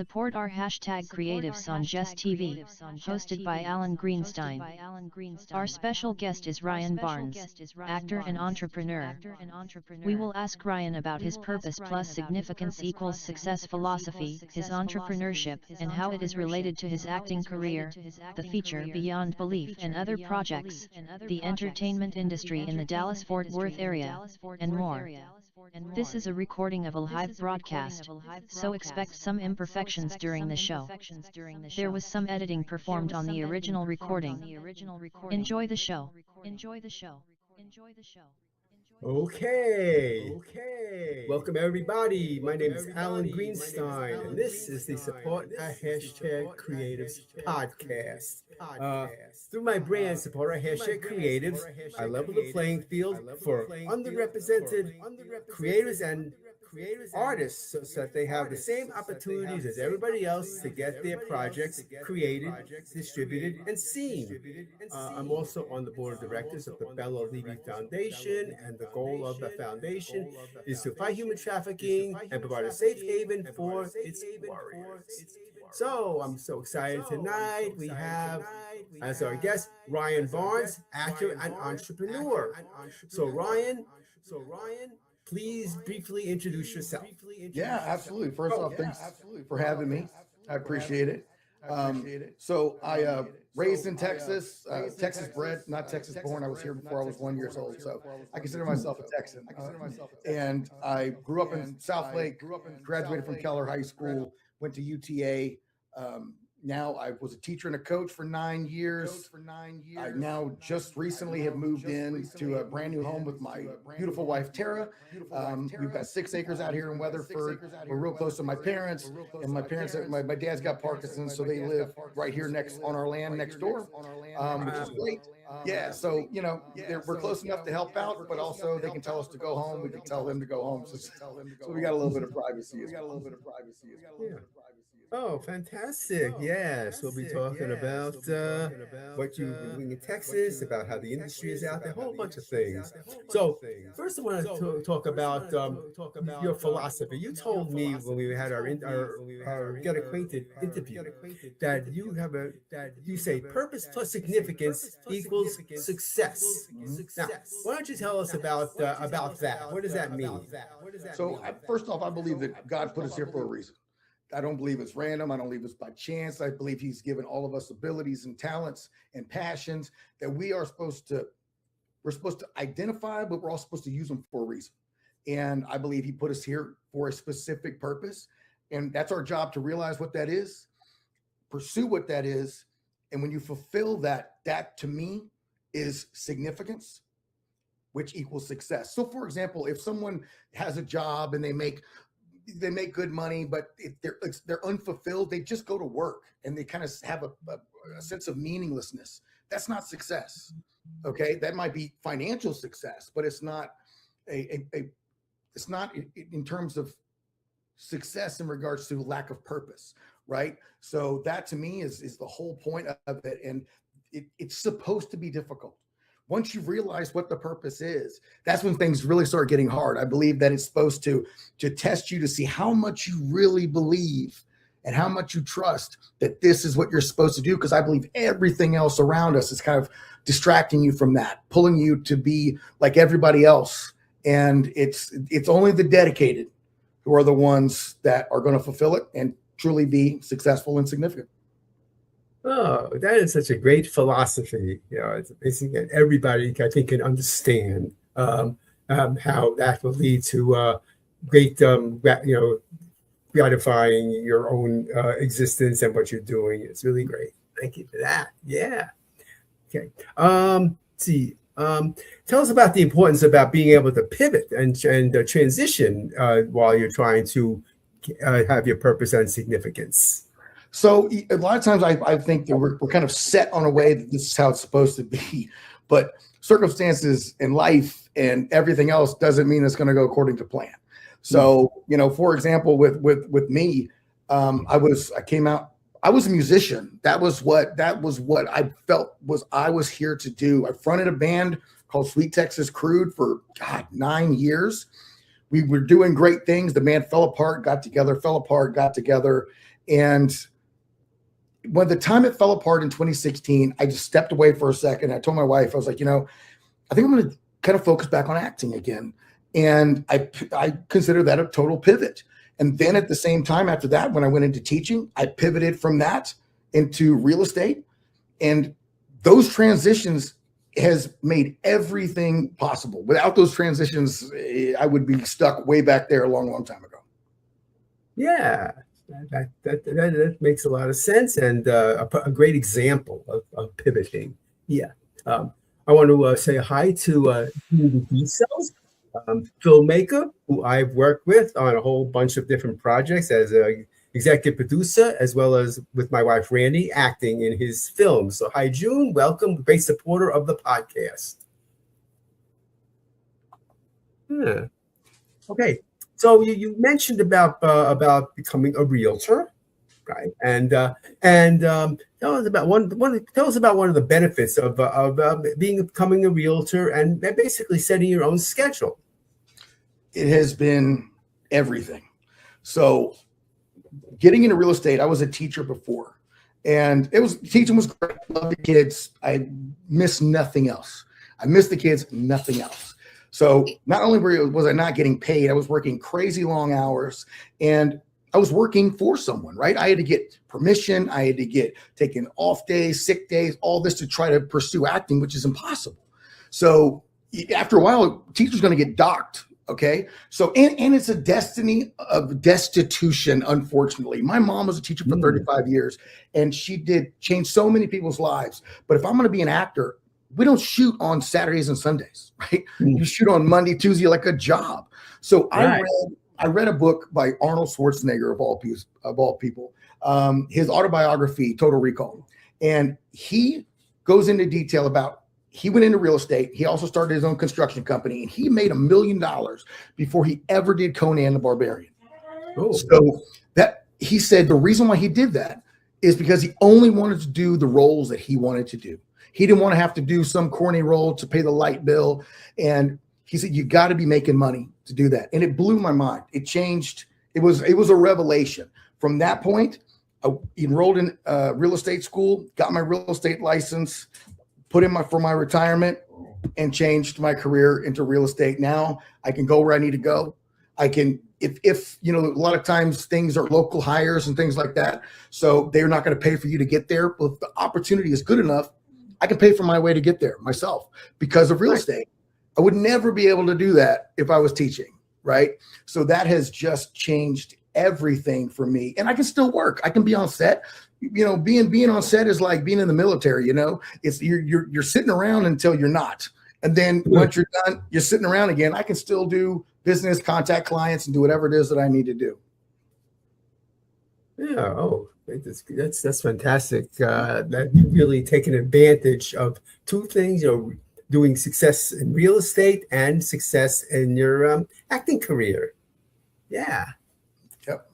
Support our hashtag creatives on Jess TV, hosted by Alan Greenstein. Our special guest is Ryan Barnes, actor and entrepreneur. We will ask Ryan about his purpose plus significance equals success philosophy, his entrepreneurship, and how it is related to his acting career, the feature Beyond Belief and other projects, the entertainment industry in the Dallas-Fort Worth area, and more. This is a recording of a live broadcast, so expect some imperfections during the show. There was some editing performed on the original recording. Enjoy the show. Okay. Welcome everybody. My name is Alan Greenstein, and this is the Support Our Hashtag Creatives podcast. Through my brand, Support Our Hashtag Creatives, I level the playing field for underrepresented creators and artists so that they have the same opportunities as everybody else to get their projects created, distributed, and seen. I'm also on the board of directors of the Bella Levy Foundation, and the goal of the foundation is to fight human trafficking and provide a safe haven for its warriors. So I'm so excited tonight. We have as our guest Ryan Barnes, actor and entrepreneur. So Ryan, please briefly introduce yourself. Yeah, absolutely. First off, thanks for having me. I appreciate it. So I raised in Texas, Texas bred, not Texas born. I was here before I was 1 year old. So I consider myself a Texan. And I grew up in South Lake, graduated from Keller High School, went to UTA. Now I was a teacher and a coach for 9 years. I now just recently have moved into a brand new home with my beautiful wife, Tara. We've got 6 acres out here in Weatherford. We're real close to my parents, and my parents, my dad's got Parkinson's, so they live right here on our land next door, which is great. Yeah, so, we're close enough to help out, but also they can tell us to go home. We can tell them to go home. So we got a little bit of privacy. Oh, fantastic. Yes, we'll be talking about what you've been doing in Texas, about how the industry is out there, a whole bunch of things. So first I want to talk about your philosophy. You told me when we had our Get Acquainted interview that you say purpose plus significance equals success. Now, why don't you tell us about that? What does that mean? So first off, I believe that God put us here for a reason. I don't believe it's random. I don't believe it's by chance. I believe he's given all of us abilities and talents and passions that we're supposed to identify, but we're all supposed to use them for a reason. And I believe he put us here for a specific purpose. And that's our job to realize what that is, pursue what that is. And when you fulfill that to me is significance, which equals success. So for example, if someone has a job and they make good money, but if they're unfulfilled, they just go to work and they kind of have a sense of meaninglessness. That's not success. Okay. That might be financial success, but it's not it's not in terms of success in regards to lack of purpose. Right. So that to me is the whole point of it. And it's supposed to be difficult. Once you realize what the purpose is, that's when things really start getting hard. I believe that it's supposed to test you to see how much you really believe and how much you trust that this is what you're supposed to do. Because I believe everything else around us is kind of distracting you from that, pulling you to be like everybody else. And it's only the dedicated who are the ones that are going to fulfill it and truly be successful and significant. Oh, that is such a great philosophy. It's amazing that everybody, I think, can understand how that will lead to great, gratifying your own existence and what you're doing. It's really great. Thank you for that. Yeah. Okay. Let's see. Tell us about the importance about being able to pivot and transition while you're trying to have your purpose and significance. So a lot of times I think that we're kind of set on a way that this is how it's supposed to be, but circumstances in life and everything else doesn't mean it's going to go according to plan. So, for example, with me, I was a musician. That was what I felt I was here to do. I fronted a band called Sweet Texas Crude for 9 years. We were doing great things. The band fell apart, got together. And when the time it fell apart in 2016, I just stepped away for a second. I told my wife, I was like, I think I'm going to kind of focus back on acting again. And I consider that a total pivot. And then at the same time after that, when I went into teaching, I pivoted from that into real estate. And those transitions has made everything possible. Without those transitions, I would be stuck way back there a long, long time ago. Yeah, that makes a lot of sense, and a great example of pivoting. Yeah. I want to say hi to D-Cells, filmmaker who I've worked with on a whole bunch of different projects as a executive producer, as well as with my wife, Randy, acting in his films. So hi, June. Welcome. Great supporter of the podcast. Yeah. Okay. So you mentioned about becoming a realtor, right? And tell us about one of the benefits of becoming a realtor and basically setting your own schedule. It has been everything. So getting into real estate, I was a teacher before, and teaching was great. I love the kids. I miss nothing else. I miss the kids, nothing else. So not only was I not getting paid, I was working crazy long hours, and I was working for someone, right? I had to get permission. I had to get taken off days, sick days, all this to try to pursue acting, which is impossible. So after a while, a teacher's going to get docked. Okay. So, and it's a destiny of destitution. Unfortunately, my mom was a teacher for 35 years, and she did change so many people's lives. But if I'm going to be an actor, we don't shoot on Saturdays and Sundays, right? You shoot on Monday, Tuesday, like a job. So right. I read a book by Arnold Schwarzenegger of all people, his autobiography, Total Recall. And he goes into detail about, he went into real estate. He also started his own construction company, and he made $1 million before he ever did Conan the Barbarian. Oh. So that he said the reason why he did that is because he only wanted to do the roles that he wanted to do. He didn't want to have to do some corny role to pay the light bill. And he said, you got to be making money to do that. And it blew my mind. It changed. It was a revelation. From that point, I enrolled in real estate school, got my real estate license, put in for my retirement, and changed my career into real estate. Now I can go where I need to go. I can, if a lot of times things are local hires and things like that. So they're not going to pay for you to get there. But if the opportunity is good enough, I can pay for my way to get there myself because of real estate. I would never be able to do that if I was teaching, right? So that has just changed everything for me. And I can still work. I can be on set. Being on set is like being in the military. It's you're sitting around until you're not, and then once you're done, you're sitting around again. I can still do business, contact clients, and do whatever it is that I need to do. Yeah. Oh, that's fantastic. That you've really taken advantage of two things. Doing success in real estate and success in your acting career. Yeah. Yep.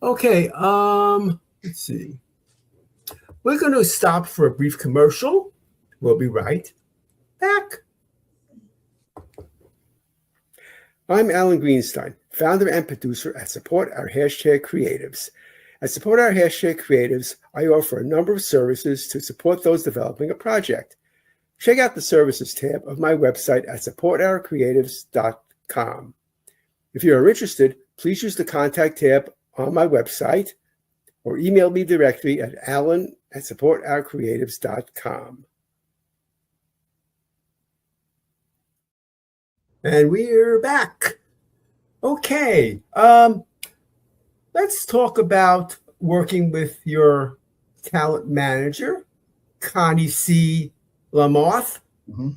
Okay. Let's see. We're going to stop for a brief commercial. We'll be right back. I'm Alan Greenstein, founder and producer at Support Our Creatives. At Support Our Creatives, I offer a number of services to support those developing a project. Check out the services tab of my website at supportourcreatives.com. If you are interested, please use the contact tab on my website or email me directly at alan@supportourcreatives.com. And we're back. Okay. Let's talk about working with your talent manager, Connie C. Lamoth. Mm-hmm.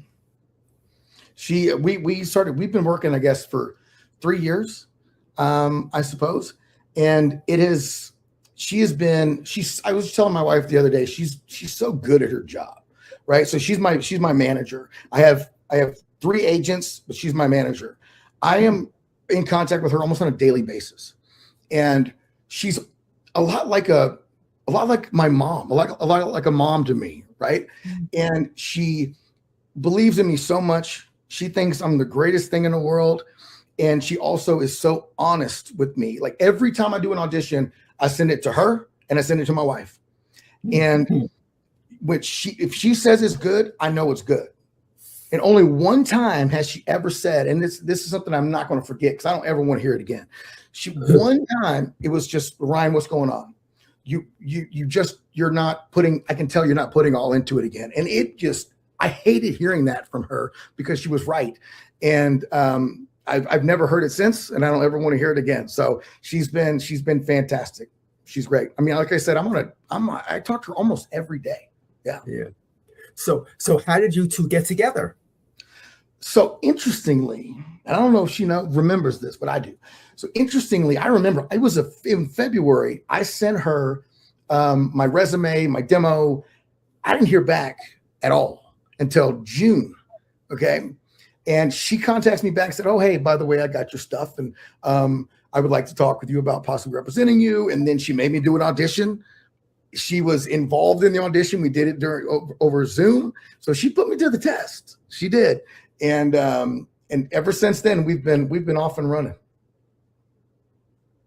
We've been working, I guess, for 3 years, I suppose. And I was telling my wife the other day, she's so good at her job, right? So she's my manager. I have 3 agents, but she's my manager. I am in contact with her almost on a daily basis. And she's a lot like my mom, a lot like a mom to me, right? And she believes in me so much. She thinks I'm the greatest thing in the world. And she also is so honest with me. Like every time I do an audition, I send it to her and I send it to my wife. And if she says it's good, I know it's good. And only one time has she ever said, and this is something I'm not going to forget because I don't ever want to hear it again. One time it was just, Ryan, what's going on? You're not putting, I can tell you're not putting all into it again. And I hated hearing that from her because she was right. And I've never heard it since, and I don't ever want to hear it again. So she's been fantastic. She's great. I mean, like I said, I talk to her almost every day. Yeah. Yeah. So how did you two get together? So interestingly, I don't know if she remembers this, but I do. So interestingly, I remember it was in February. I sent her my resume, my demo. I didn't hear back at all until June. Okay. And she contacts me back and said, oh, hey, by the way, I got your stuff. And I would like to talk with you about possibly representing you. And then she made me do an audition. She was involved in the audition. We did it over Zoom. So she put me to the test. She did. And ever since then, we've been off and running.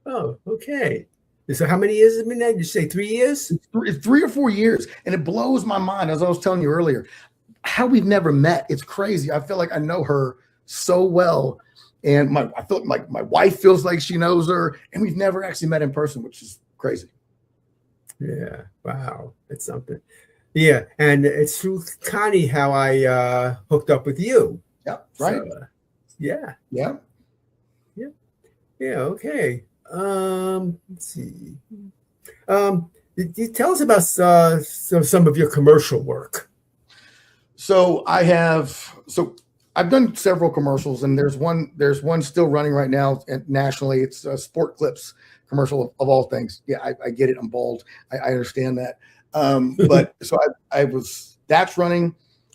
Oh, okay. So how many years has it been now? Did you say 3 years? It's 3 or 4 years. And it blows my mind, as I was telling you earlier, how we've never met. It's crazy. I feel like I know her so well. And I feel like my wife feels like she knows her. And we've never actually met in person, which is crazy. Yeah. Wow. That's something. Yeah. And it's through Connie how I hooked up with you. Yeah. Right. So, yeah. Yeah. Yeah. Yeah. Okay. Let's see. You tell us about some of your commercial work. So I've done several commercials, and there's one still running right now nationally. It's a Sport Clips commercial of all things. Yeah, I get it. I'm bald. I understand that. But so that's running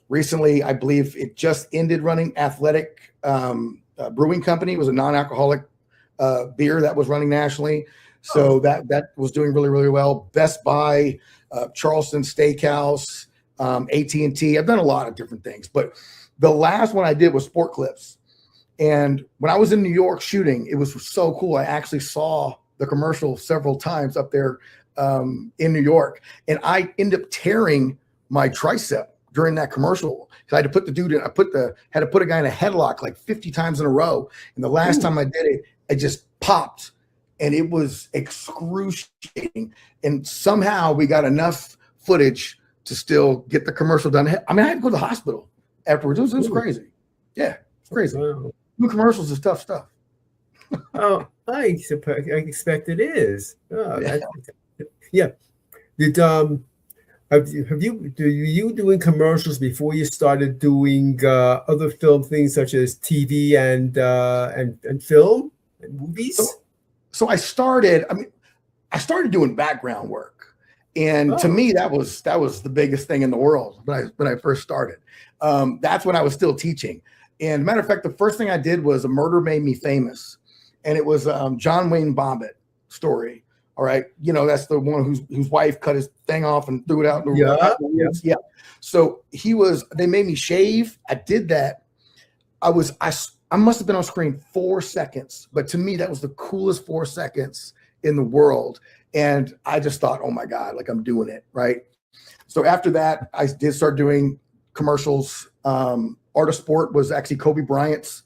recently. I believe it just ended running. Athletic Brewing Company was a non-alcoholic beer that was running nationally. So that was doing really, really well. Best Buy, Charleston Steakhouse, AT&T. I've done a lot of different things, but the last one I did was Sport Clips. And when I was in New York shooting, it was so cool. I actually saw the commercial several times up there in New York. And I ended up tearing my tricep during that commercial. I had to put had to put a guy in a headlock like 50 times in a row. And the last time I did it, I just popped. And it was excruciating. And somehow we got enough footage to still get the commercial done. I mean, I had to go to the hospital afterwards. It was crazy. Yeah, it's crazy. Wow. Doing commercials is tough stuff. Oh, I expect it is. Oh, yeah. Were you doing commercials before you started doing other film things such as TV and film and movies? So I started doing background work. And to me, that was the biggest thing in the world when I first started. That's when I was still teaching. And matter of fact, the first thing I did was A Murder Made Me Famous. And it was John Wayne Bobbitt story. All right. That's the one whose wife cut his thing off and threw it out in the woods. Yeah. So they made me shave. I did that. I must have been on screen 4 seconds, but to me, that was the coolest 4 seconds in the world. And I just thought, oh my God, like I'm doing it. Right. So after that, I did start doing commercials. Art of Sport was actually Kobe Bryant's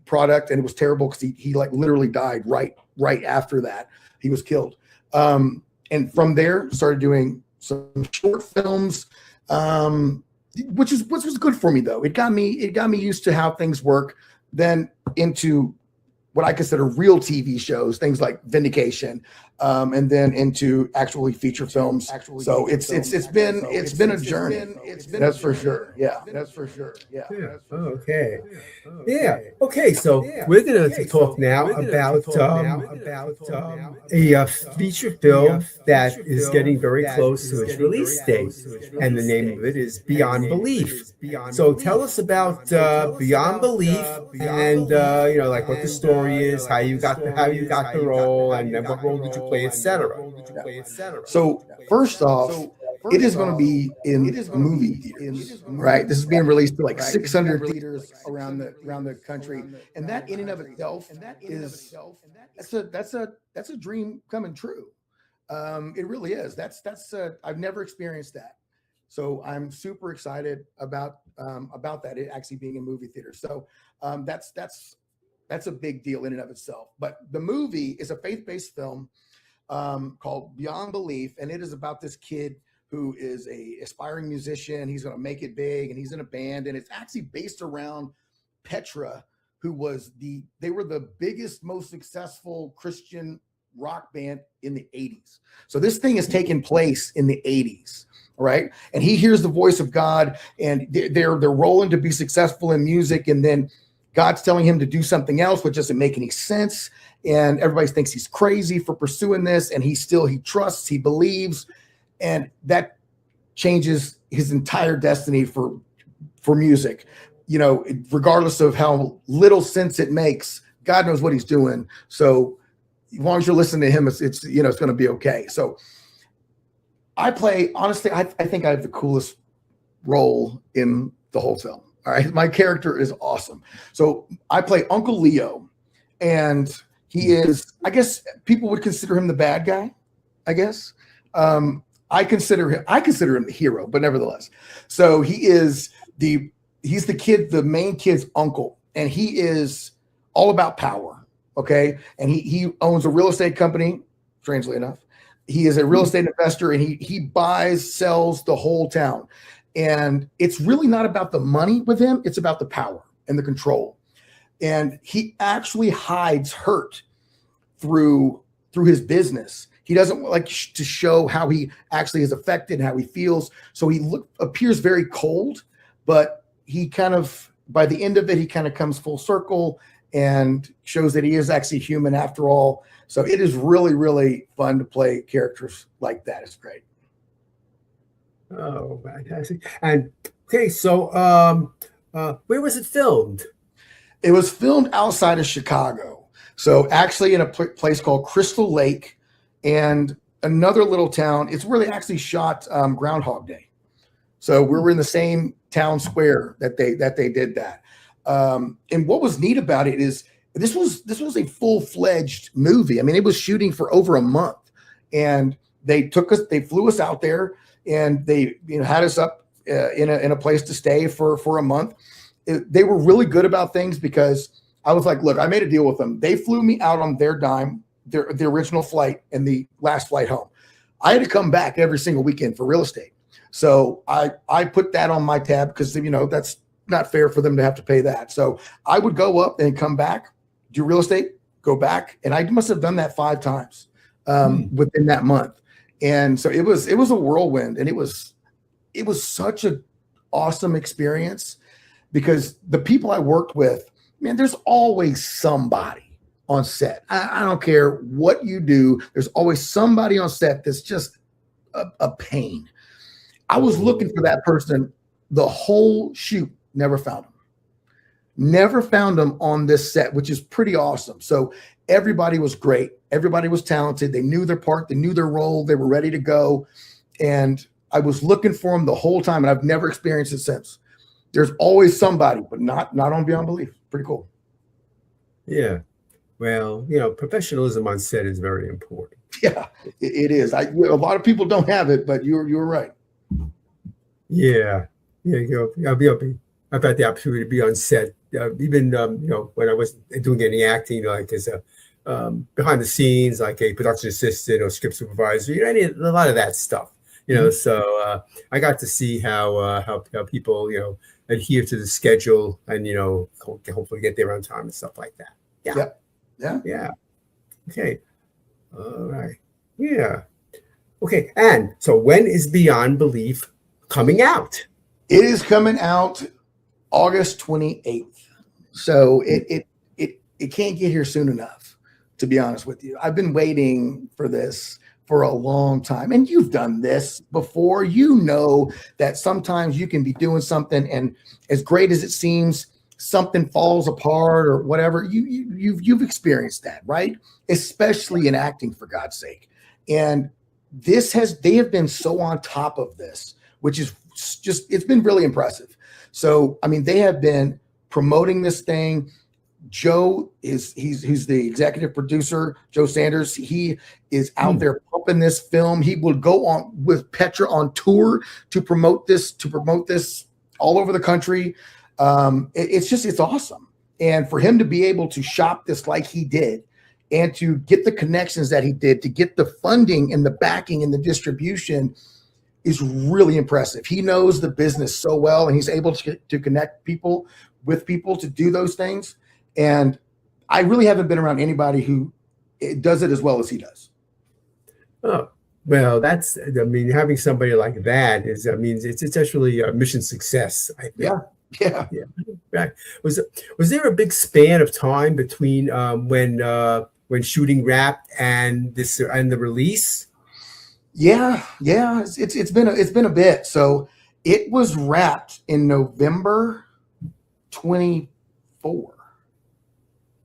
product. And it was terrible because he like literally died right after that. He was killed. And from there, started doing some short films, which was good for me though. It got me used to how things work. Then into what I consider real TV shows, things like Vindication, and then into actually feature films. So it's been a journey. That's for sure. Yeah. That's for sure. Yeah. Okay. Yeah. Okay. So we're going to talk now about a feature film that is getting very close to its release date, and the name of it is Beyond Belief. So tell us about Beyond Belief, and like what the story is, how you got the role, and then what role did you play, etc. So first off, it is going to be in movie theaters, right? This is being released to like 600 theaters around the country, and that in and of itself is that's a dream coming true. It really is. That's I've never experienced that, so I'm super excited about that. It actually being in movie theaters. So that's a big deal in and of itself. But the movie is a faith-based film called Beyond Belief, and it is about this kid who is a aspiring musician. He's going to make it big, and he's in a band, and it's actually based around Petra, who was they were the biggest, most successful Christian rock band in the 80s. So this thing is taking place in the 80s, right? And he hears the voice of God, and they're rolling to be successful in music, and then God's telling him to do something else, which doesn't make any sense. And everybody thinks he's crazy for pursuing this. And he trusts, he believes, and that changes his entire destiny for music. You know, regardless of how little sense it makes, God knows what he's doing. So as long as you're listening to him, it's going to be okay. So honestly, I think I have the coolest role in the whole film. All right. My character is awesome. So I play Uncle Leo, and he is, I guess people would consider him the bad guy, I guess. I consider him the hero, but nevertheless. So he's the main kid's uncle, and he is all about power. Okay. And he owns a real estate company, strangely enough. He is a real estate investor, and he buys, sells the whole town. And it's really not about the money with him. It's about the power and the control. And he actually hides hurt through his business. He doesn't like to show how he actually is affected and how he feels. So he appears very cold, but he kind of, by the end of it, he kind of comes full circle and shows that he is actually human after all. So it is really, really fun to play characters like that. It's great. Oh, fantastic. And okay, so where was it filmed? It was filmed outside of Chicago. So actually in a place called Crystal Lake and another little town. It's where they actually shot Groundhog Day. So we were in the same town square that they did that. And what was neat about it is this was a full-fledged movie. I mean, it was shooting for over a month, and they flew us out there, and they had us up in a place to stay for a month. They were really good about things because I was like, look, I made a deal with them. They flew me out on their dime, the original flight and the last flight home. I had to come back every single weekend for real estate. So I put that on my tab because, that's not fair for them to have to pay that. So I would go up and come back, do real estate, go back. And I must have done that 5 times within that month. And so it was a whirlwind, and it was such an awesome experience because the people I worked with, man, there's always somebody on set. I don't care what you do. There's always somebody on set that's just a pain. I was looking for that person the whole shoot, never found him on this set, which is pretty awesome. So everybody was great. Everybody was talented. They knew their part. They knew their role. They were ready to go. And I was looking for them the whole time, and I've never experienced it since. There's always somebody, but not on Beyond Belief. Pretty cool. Yeah. Well, professionalism on set is very important. Yeah, it is. A lot of people don't have it, but you're right. Yeah. I've had the opportunity to be on set, even when I wasn't doing any acting, like as a behind the scenes, like a production assistant or script supervisor. A lot of that stuff. So I got to see how people adhere to the schedule and hopefully get there on time and stuff like that. Yeah. Yep. Yeah. Yeah. Okay. All right. Yeah. Okay. And so when is Beyond Belief coming out? It is coming out August 28th. So it can't get here soon enough, to be honest with you. I've been waiting for this for a long time. And you've done this before. You know that sometimes you can be doing something, and as great as it seems, something falls apart or whatever. You've experienced that, right? Especially in acting, for God's sake. And they have been so on top of this, which is just, it's been really impressive. So, I mean, they have been promoting this thing. Joe he's the executive producer, Joe Sanders. He is out there pumping this film. He will go on with Petra on tour to promote this all over the country. It's awesome. And for him to be able to shop this like he did, and to get the connections that he did, to get the funding and the backing and the distribution, is really impressive. He knows the business so well, and he's able to connect people with people to do those things. And I really haven't been around anybody who does it as well as he does. Oh, well, having somebody like that it's actually a mission success, I think. Yeah. Right. Was there a big span of time between when shooting wrapped and the release? Yeah. It's been a bit. So it was wrapped in November 24.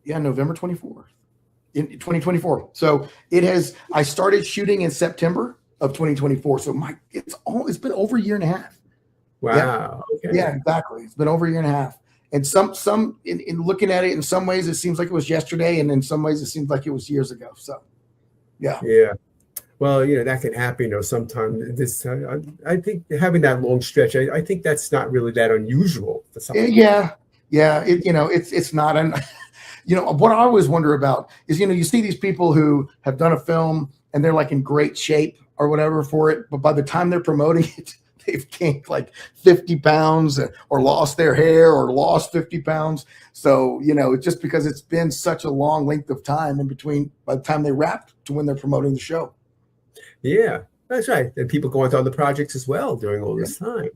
Yeah, November 24th in 2024. So I started shooting in September of 2024. So it's been over a year and a half. Wow. Yeah. Okay. Yeah, exactly. It's been over a year and a half. And some in looking at it, in some ways it seems like it was yesterday, and in some ways it seems like it was years ago. So yeah. Well, that can happen, sometimes. I think having that long stretch, I think that's not really that unusual for something. Yeah. It's not what I always wonder about is, you see these people who have done a film and they're like in great shape or whatever for it, but by the time they're promoting it, they've gained like 50 pounds or lost their hair or lost 50 pounds. So, just because it's been such a long length of time in between by the time they wrap to when they're promoting the show. Yeah, that's right. And people go into other projects as well during all this time.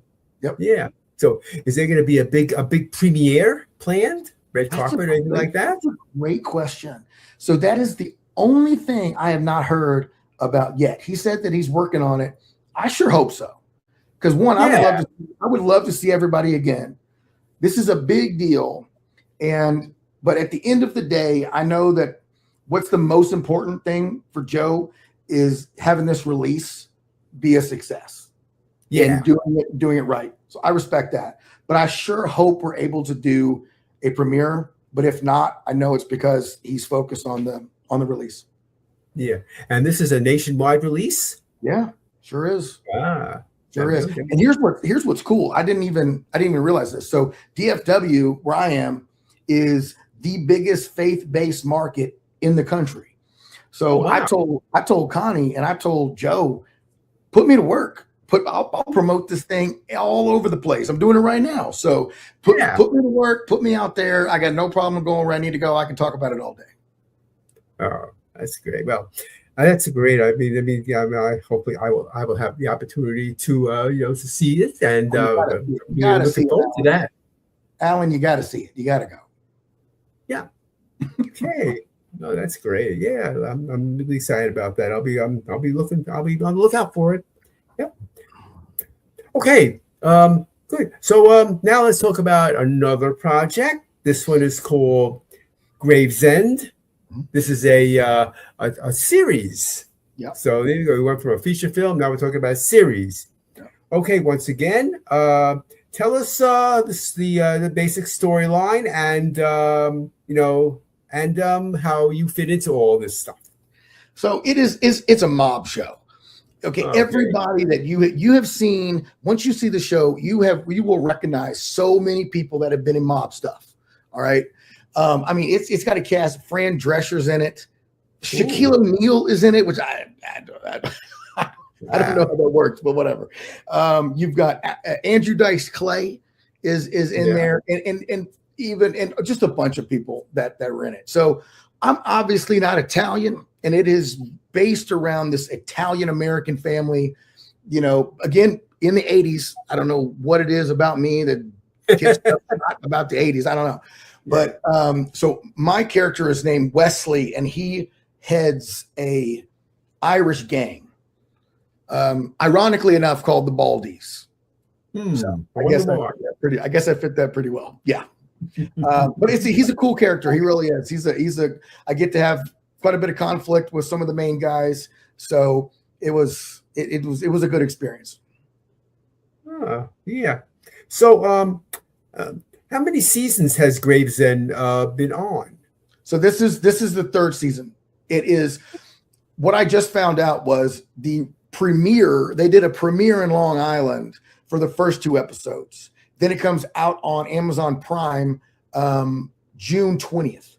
Yep. Yeah. So is there going to be a big premiere planned? Red carpet or anything like that? That's a great question. So that is the only thing I have not heard about yet. He said that he's working on it. I sure hope so. Because I would love to see everybody again. This is a big deal. But at the end of the day, I know that what's the most important thing for Joe is having this release be a success. Yeah. And doing it right. So I respect that. But I sure hope we're able to do a premiere. But if not, I know it's because he's focused on the release. Yeah. And this is a nationwide release? Yeah, sure is. Sure is. And here's what's cool. I didn't even realize this. So DFW, where I am, is the biggest faith-based market in the country. So I told Connie and I told Joe, put me to work. I'll promote this thing all over the place. I'm doing it right now. So put me to work, put me out there. I got no problem going where I need to go. I can talk about it all day. Oh, that's great. Well, that's great. Hopefully I will have the opportunity to see it, and looking forward to that. Alan, you got to see it. You got to go. Yeah. Okay. No, that's great. Yeah, I'm really excited about that. I'll be on the lookout for it. Yep. Okay. Good. So now let's talk about another project. This one is called Gravesend. This is a series. Yeah. So there you go. We went from a feature film. Now we're talking about a series. Yeah. Okay. Once again, tell us the basic storyline and how you fit into all this stuff. So it's a mob show. Okay, everybody that you have seen, once you see the show, you will recognize so many people that have been in mob stuff. All right. It's got a cast. Fran Drescher's in it. Ooh. Shaquille O'Neal is in it, which I don't know how that works, but whatever. You've got Andrew Dice Clay is in there, and just a bunch of people that were in it. So I'm obviously not Italian, and it is based around this Italian-American family, again, in the 80s. I don't know what it is about me that gets about the 80s. I don't know. But so my character is named Wesley, and he heads a Irish gang, ironically enough, called the Baldies. So I guess I fit that pretty well. Yeah. But he's a cool character. He really is. I get to have quite a bit of conflict with some of the main guys. So it was a good experience. Yeah. So, how many seasons has Gravesend been on? So this is the third season. It is what I just found out was the premiere. They did a premiere in Long Island for the first 2 episodes. Then it comes out on Amazon Prime June 20th.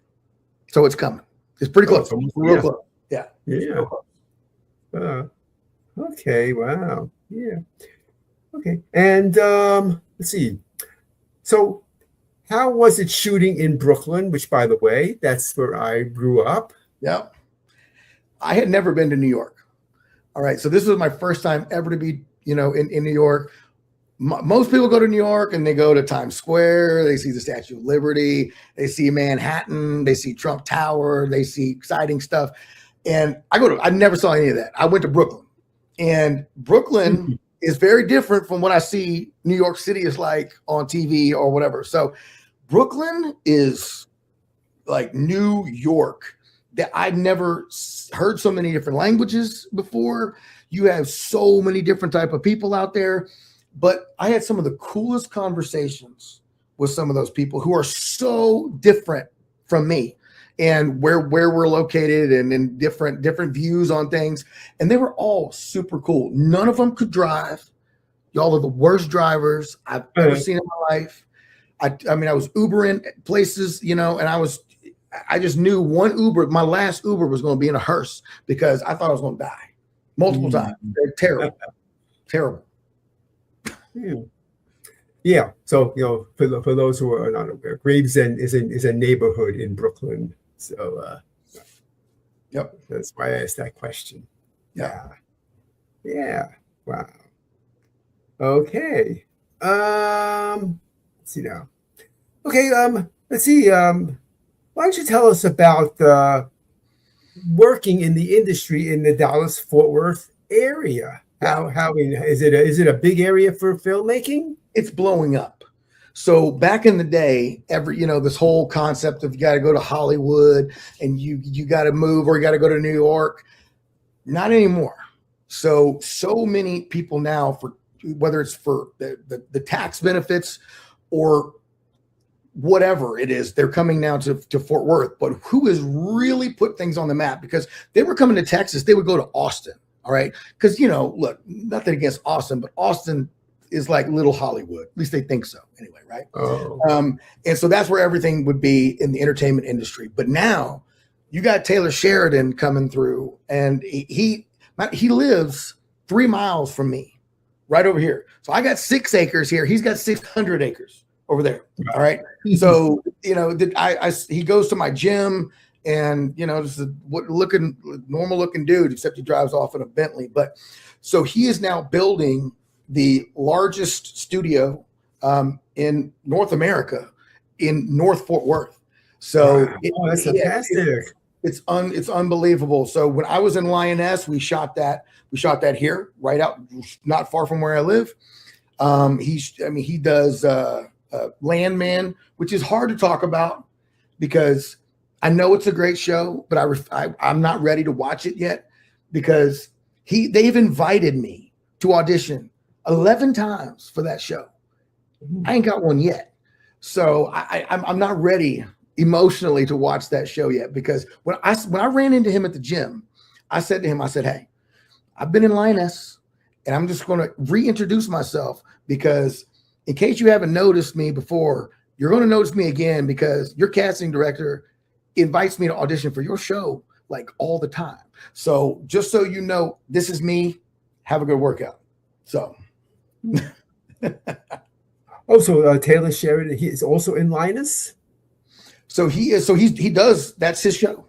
So it's coming. It's pretty close. Real close. Yeah. Yeah. Okay. Wow. Yeah. Okay. And let's see. So how was it shooting in Brooklyn, which, by the way, that's where I grew up? Yeah. I had never been to New York. All right. So this was my first time ever to be, in New York. Most people go to New York and they go to Times Square. They see the Statue of Liberty. They see Manhattan. They see Trump Tower. They see exciting stuff. And I never saw any of that. I went to Brooklyn, and Brooklyn is very different from what I see New York City is like on TV or whatever. So Brooklyn is like New York. That I'd never heard so many different languages before. You have so many different type of people out there. But I had some of the coolest conversations with some of those people who are so different from me and where we're located and in different views on things. And they were all super cool. None of them could drive. Y'all are the worst drivers I've ever seen in my life. I mean, I was Ubering places, and I just knew one Uber, my last Uber was going to be in a hearse because I thought I was going to die multiple times. They're terrible. Terrible. Yeah. So, for those who are not aware, Gravesend is a neighborhood in Brooklyn. So, yep. That's why I asked that question. Yeah. Yeah. Wow. Okay. Let's see now. Okay. Let's see. Why don't you tell us about working in the industry in the Dallas-Fort Worth area? How is it a big area for filmmaking? It's blowing up. So back in the day, this whole concept of you got to go to Hollywood and you got to move or you got to go to New York. Not anymore. So many people now, for whether it's for the tax benefits or whatever it is, they're coming now to Fort Worth. But who has really put things on the map? Because they were coming to Texas, they would go to Austin. All right. Because, look, nothing against Austin, but Austin is like little Hollywood. At least they think so anyway. Right. Oh. And so that's where everything would be in the entertainment industry. But now you got Taylor Sheridan coming through, and he lives 3 miles from me right over here. So I got 6 acres here. He's got 600 acres over there. All right. So, he goes to my gym. And, just a normal looking dude, except he drives off in a Bentley. But so he is now building the largest studio in North America in North Fort Worth. So that's fantastic. It's unbelievable. So when I was in Lioness, we shot that here, right out, not far from where I live. He does Landman, which is hard to talk about because I know it's a great show, but I'm not ready to watch it yet because they've invited me to audition 11 times for that show. I ain't got one yet. So I'm not ready emotionally to watch that show yet because when I ran into him at the gym, I said to him, hey, I've been in Lioness and I'm just going to reintroduce myself because in case you haven't noticed me before, you're going to notice me again because your casting director invites me to audition for your show like all the time. So just so you know, this is me. Have a good workout. So. So Taylor Sheridan, he is also in Linus? So he is. So he does. That's his show.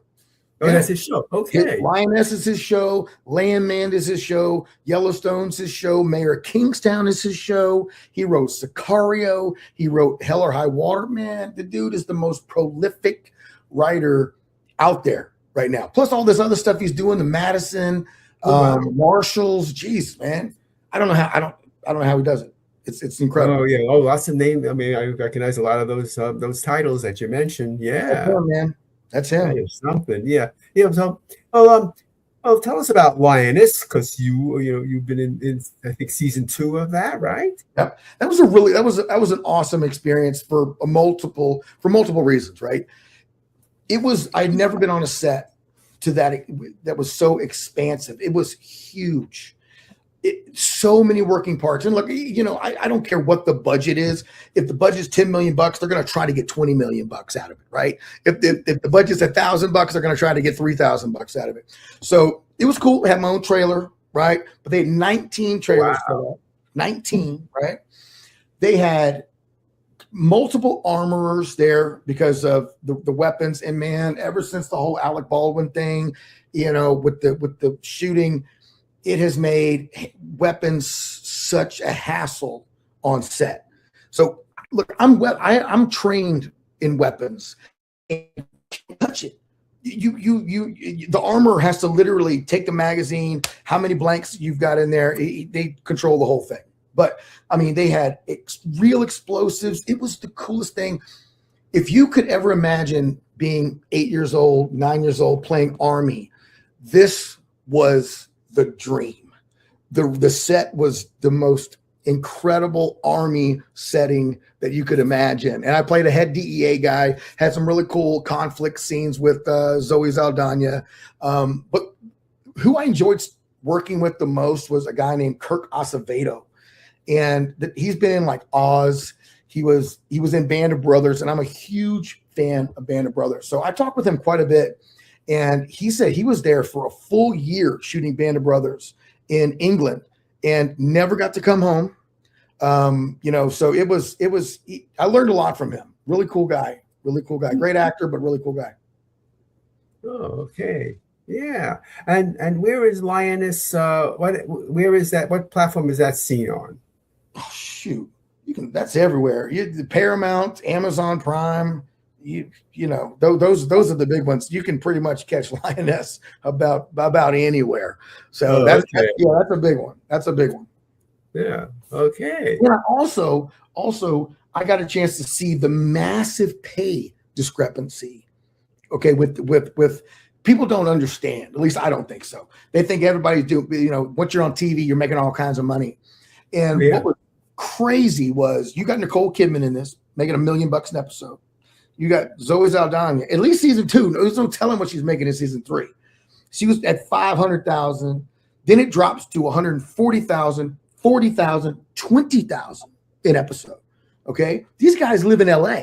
Oh, yeah. That's his show. Okay. Lioness is his show. Landman is his show. Yellowstone's his show. Mayor of Kingstown is his show. He wrote Sicario. He wrote Hell or High Water. Man, the dude is the most prolific writer out there right now. Plus all this other stuff he's doing, the Madison, Marshalls. Jeez, man. I don't know how he does it. It's incredible. Oh yeah. Oh, lots of names. I mean, I recognize a lot of those titles that you mentioned. Yeah. That's him, man. That's him. That is something. Yeah. Yeah. So, Oh, tell us about Lioness, because you've been in I think season 2 of that, right? Yeah, that was an awesome experience for multiple reasons, right? I'd never been on a set that was so expansive. It was huge. So many working parts. And look, I don't care what the budget is. If the budget's $10 million, they're going to try to get $20 million out of it, right? If the budget's $1,000, they're going to try to get $3,000 out of it. So it was cool. I had my own trailer, right? But they had 19 trailers set up. 19, right? They had multiple armorers there because of the weapons. And man, ever since the whole Alec Baldwin thing, with the shooting, it has made weapons such a hassle on set. So look, I'm trained in weapons. And you can't touch it. The armor has to literally take the magazine, how many blanks you've got in there. They control the whole thing. But I mean, they had real explosives. It was the coolest thing. If you could ever imagine being 8 years old, 9 years old, playing Army, this was the dream. The set was the most incredible Army setting that you could imagine. And I played a head DEA guy, had some really cool conflict scenes with Zoe Saldana. But who I enjoyed working with the most was a guy named Kirk Acevedo. And he's been in like Oz. He was in Band of Brothers, and I'm a huge fan of Band of Brothers. So I talked with him quite a bit. And he said he was there for a full year shooting Band of Brothers in England and never got to come home. So I learned a lot from him. Really cool guy. Great actor, but really cool guy. Oh, okay. Yeah. And where is Lioness? Where is that? What platform is that seen on? Oh, shoot. That's everywhere. The Paramount, Amazon Prime, those are the big ones. You can pretty much catch Lioness about anywhere. So that's a big one. That's a big one. Yeah. Okay. And I got a chance to see the massive pay discrepancy. Okay, with people don't understand. At least I don't think so. They think everybody's doing, once you're on TV, you're making all kinds of money. And what was crazy was you got Nicole Kidman in this, making $1 million an episode. You got Zoe Saldana, at least season 2. There's no telling what she's making in season 3. She was at 500,000. Then it drops to 140,000, 40,000, 20,000 an episode. Okay, these guys live in LA.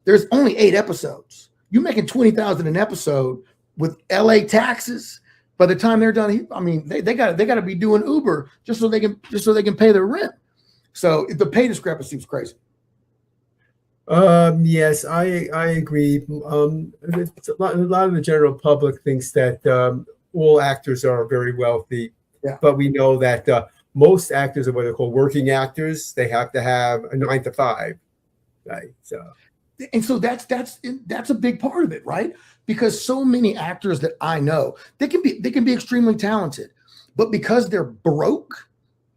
There's only 8 episodes. You're making 20,000 an episode with LA taxes. By the time they're done, I mean, they got to be doing Uber just so they can pay their rent. So the pay discrepancy was crazy. Yes, I agree. A lot of the general public thinks that all actors are very wealthy, but we know that most actors are what are called working actors. They have to have a 9 to 5, right? So that's a big part of it, right? Because so many actors that I know, they can be extremely talented, but because they're broke,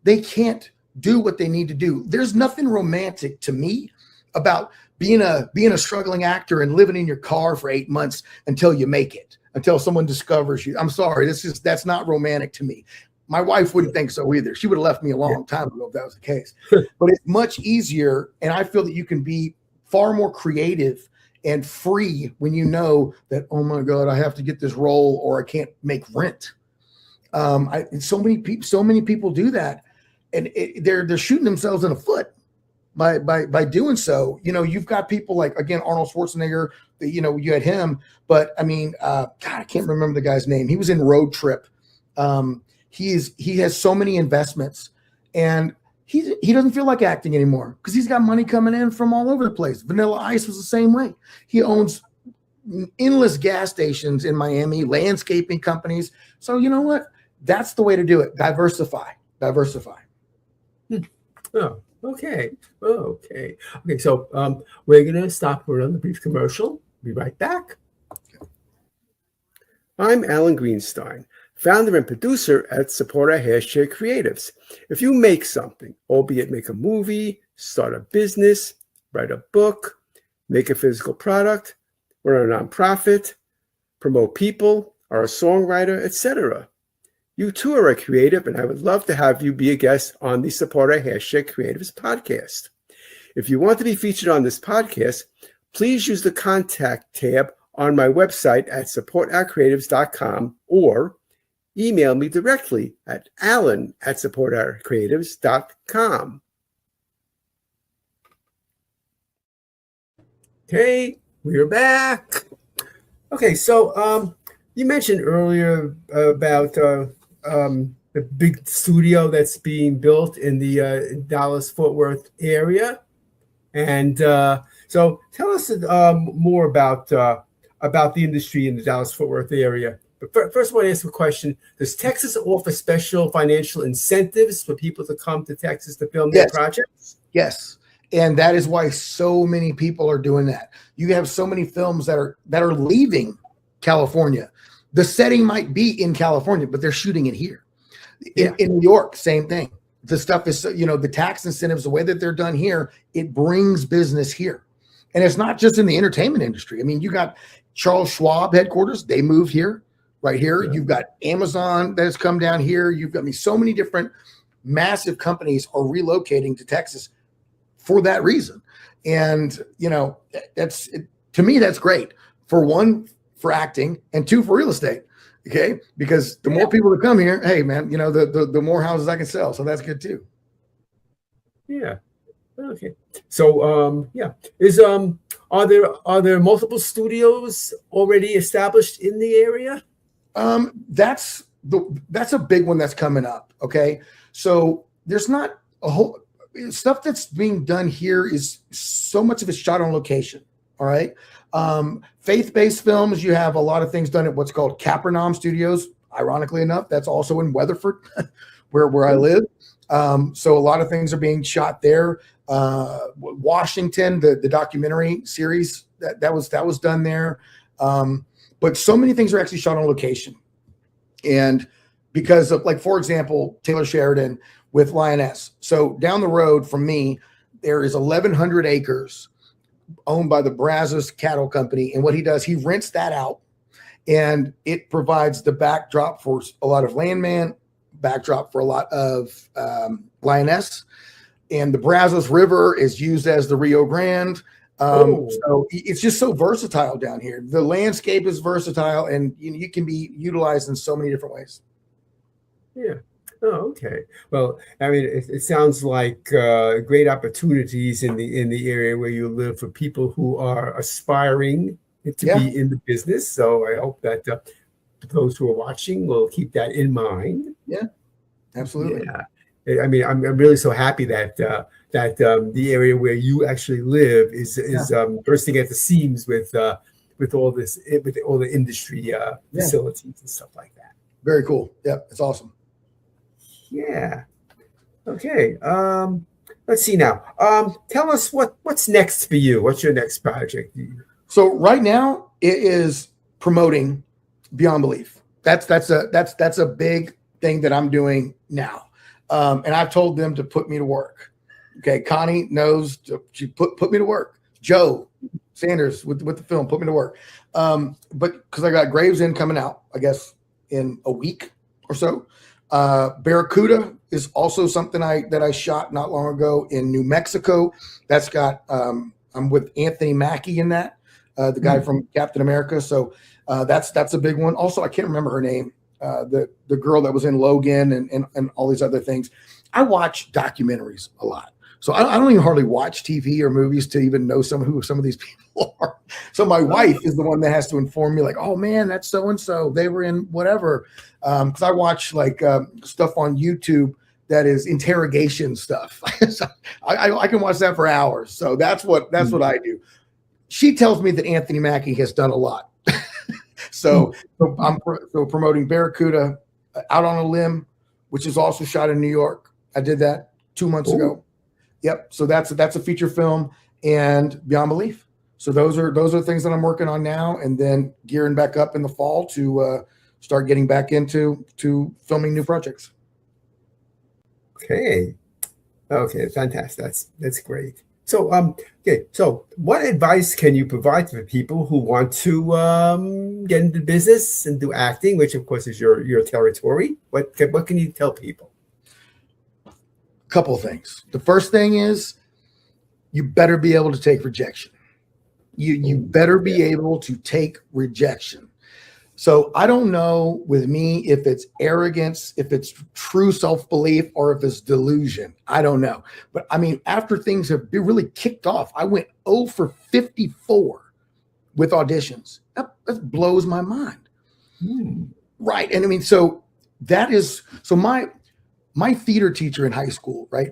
they can't do what they need to do. There's nothing romantic to me about being a struggling actor and living in your car for 8 months until you make it, until someone discovers you. I'm sorry, that's not romantic to me. My wife wouldn't think so either. She would have left me a long time ago if that was the case. But it's much easier, and I feel that you can be far more creative and free when you know that, oh my God, I have to get this role or I can't make rent. So many people do that, and they're shooting themselves in the foot by doing so. You've got people like, again, Arnold Schwarzenegger. You had him, but I mean, God, I can't remember the guy's name. He was in Road Trip. He has so many investments, and he doesn't feel like acting anymore because he's got money coming in from all over the place. Vanilla Ice was the same way. He owns endless gas stations in Miami, landscaping companies. So you know what? That's the way to do it. Diversify. Oh, okay. Okay. So we're going to stop for another brief commercial. Be right back. I'm Alan Greenstein, founder and producer at Supporter Creatives. If you make something, albeit make a movie, start a business, write a book, make a physical product, run a nonprofit, promote people, are a songwriter, etc. You too are a creative, and I would love to have you be a guest on the Supporter #Creatives podcast. If you want to be featured on this podcast, please use the contact tab on my website at supportourcreatives.com or email me directly at alan@supportourcreatives.com. Okay, we're back. Okay, so you mentioned earlier about the big studio that's being built in the Dallas-Fort Worth area. And so tell us more about the industry in the Dallas-Fort Worth area. But first, I want to ask a question. Does Texas offer special financial incentives for people to come to Texas to film their projects? Yes. And that is why so many people are doing that. You have so many films that are leaving California. The setting might be in California, but they're shooting it here. In New York, same thing. The stuff is, the tax incentives, the way that they're done here, it brings business here. And it's not just in the entertainment industry. I mean, you got Charles Schwab headquarters. They moved here, right here. Yeah. You've got Amazon that has come down here. You've got so many different massive companies are relocating to Texas for that reason. And, to me, that's great. For one, for acting, and two, for real estate. Okay. Because the more people that come here, hey man, the more houses I can sell. So that's good too. Yeah. Okay. So, are there multiple studios already established in the area? That's a big one that's coming up. Okay. So there's not a whole stuff that's being done here is so much of it's shot on location. All right. Faith-based films, you have a lot of things done at what's called Capernaum Studios. Ironically enough, that's also in Weatherford, where I live. So a lot of things are being shot there. Washington, the documentary series that was done there. But so many things are actually shot on location. And because of, like, for example, Taylor Sheridan with Lioness. So down the road from me, there is 1,100 acres owned by the Brazos Cattle Company. And what he does, he rents that out, and it provides the backdrop for a lot of Landman, backdrop for a lot of Lioness. And the Brazos River is used as the Rio Grande. So it's just so versatile down here. The landscape is versatile, and you can be utilized in so many different ways. Yeah. Oh, okay. Well, I mean, it sounds like great opportunities in the area where you live for people who are aspiring to be in the business. So I hope that those who are watching will keep that in mind. Yeah, absolutely. Yeah. I mean, I'm really so happy that the area where you actually live is bursting at the seams with all the industry facilities and stuff like that. Very cool. Yep, it's awesome. Yeah. Okay. Let's see now. Tell us what's next for you. What's your next project? So right now it is promoting Beyond Belief. That's a big thing that I'm doing now. And I've told them to put me to work. Okay. Connie knows she put me to work. Joe Sanders with the film, put me to work. But because I got Gravesend coming out, I guess in a week or so. Barracuda is also something that I shot not long ago in New Mexico. That's got I'm with Anthony Mackie in that, the guy from Captain America. So that's a big one. Also, I can't remember her name. The girl that was in Logan and all these other things. I watch documentaries a lot. So I don't even hardly watch TV or movies to even know who some of these people are. So my wife is the one that has to inform me, like, oh man, that's so-and-so. They were in whatever. Because I watch like stuff on YouTube that is interrogation stuff. So I can watch that for hours. So that's what I do. She tells me that Anthony Mackie has done a lot. So I'm promoting Barracuda, Out on a Limb, which is also shot in New York. I did that 2 months ago. Yep. So that's a feature film, and Beyond Belief. So those are things that I'm working on now, and then gearing back up in the fall to start getting back into filming new projects. Okay. Fantastic. That's great. Okay. So, what advice can you provide for people who want to get into business and do acting, which of course is your territory? What can you tell people? Couple of things. The first thing is you better be able to take rejection. You better be able to take rejection. So I don't know with me if it's arrogance, if it's true self-belief, or if it's delusion. I don't know. But I mean, after things have really kicked off, I went 0 for 54 with auditions. That blows my mind. Right. And I mean, so that is so my theater teacher in high school, right?